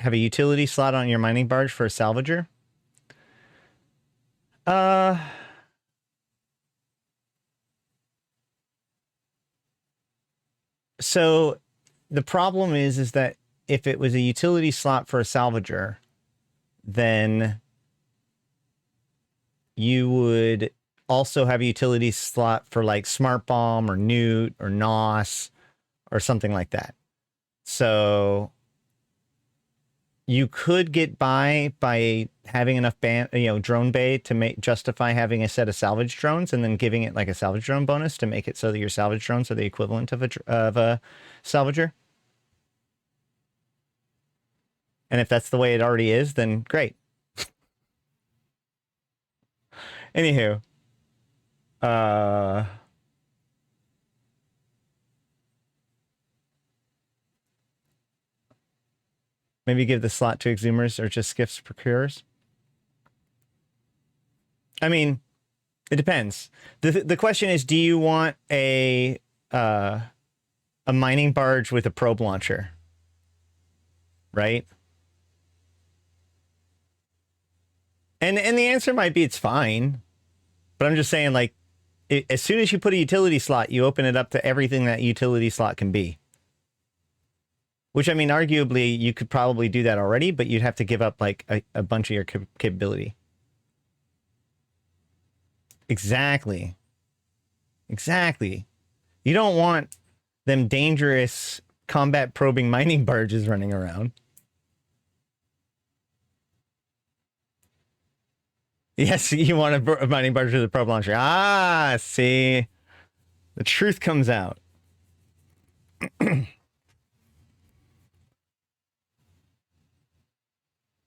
have a utility slot on your mining barge for a salvager? So the problem is that if it was a utility slot for a salvager, then you would also have a utility slot for like Smart Bomb or Newt or NOS or something like that. So you could get by having enough drone bay to justify having a set of salvage drones and then giving it like a salvage drone bonus to make it so that your salvage drones are the equivalent of a salvager. And if that's the way it already is, then great. Anywho, maybe give the slot to exhumers or just skiffs procurers. I mean, it depends. The question is, do you want a mining barge with a probe launcher? Right? And the answer might be it's fine. But I'm just saying, like, as soon as you put a utility slot, you open it up to everything that utility slot can be. Which, I mean, arguably, you could probably do that already, but you'd have to give up, like, a bunch of your capability. Exactly. Exactly. You don't want them dangerous combat probing mining barges running around. Yes, you want a mining barge with a probe launcher. Ah, see. The truth comes out.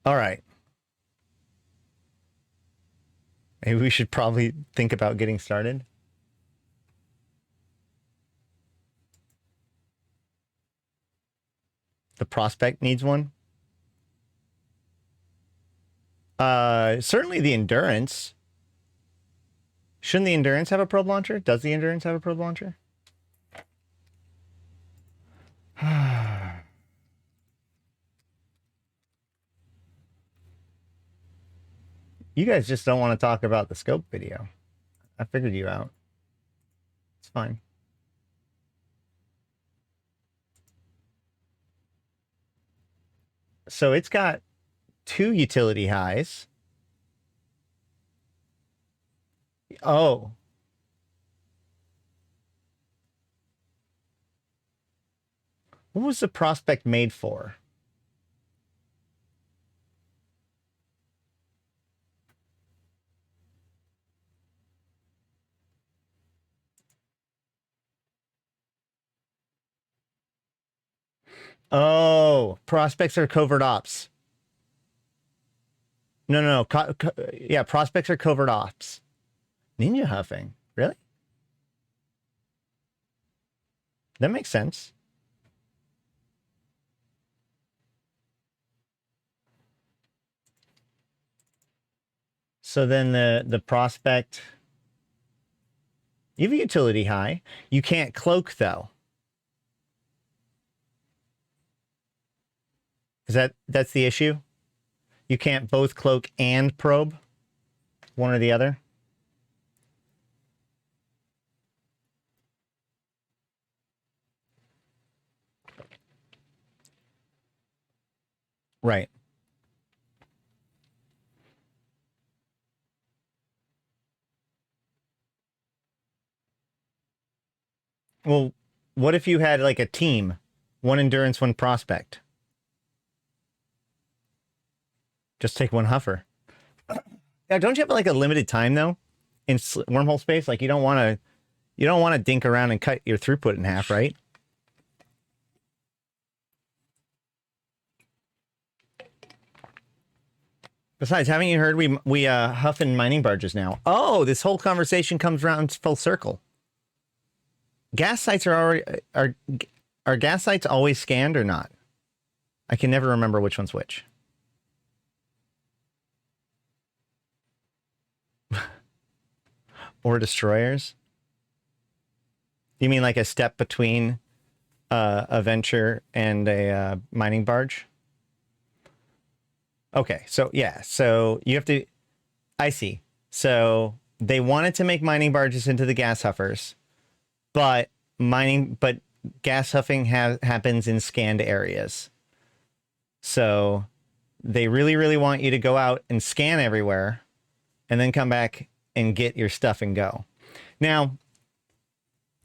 All right. Maybe we should probably think about getting started. The prospect needs one. Certainly the endurance. Shouldn't the endurance have a probe launcher? Does the endurance have a probe launcher? You guys just don't want to talk about the scope video. I figured you out. It's fine. So it's got 2 utility highs. Oh. What was the prospect made for? Oh, prospects are covert ops. No. Yeah, prospects are covert ops. Ninja huffing. Really? That makes sense. So then the prospect... You have a utility high. You can't cloak, though. That's the issue? You can't both cloak and probe? One or the other? Right. Well, what if you had like a team? One endurance, one prospect. Just take one huffer. Now, don't you have like a limited time though in wormhole space? Like you don't want to dink around and cut your throughput in half, right? Besides, haven't you heard we huff in mining barges now? Oh, this whole conversation comes around full circle. Gas sites are gas sites always scanned or not? I can never remember which one's which. Or destroyers? You mean like a step between a venture and a mining barge? Okay, so yeah, so you have to. I see. So they wanted to make mining barges into the gas huffers, but gas huffing happens in scanned areas. So they really, really want you to go out and scan everywhere, and then come back and get your stuff and go. Now,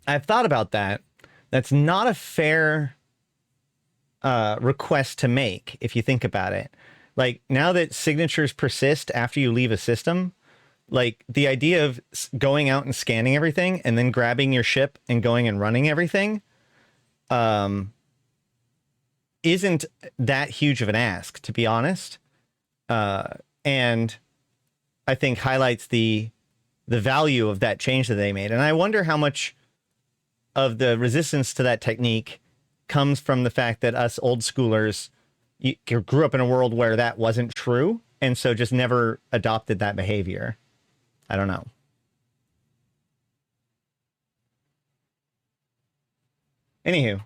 I've thought about that. That's not a fair request to make if you think about it. Like, now that signatures persist after you leave a system, like the idea of going out and scanning everything and then grabbing your ship and going and running everything isn't that huge of an ask, to be honest. And I think highlights the value of that change that they made. And I wonder how much of the resistance to that technique comes from the fact that us old schoolers grew up in a world where that wasn't true, and so just never adopted that behavior. I don't know. Anywho,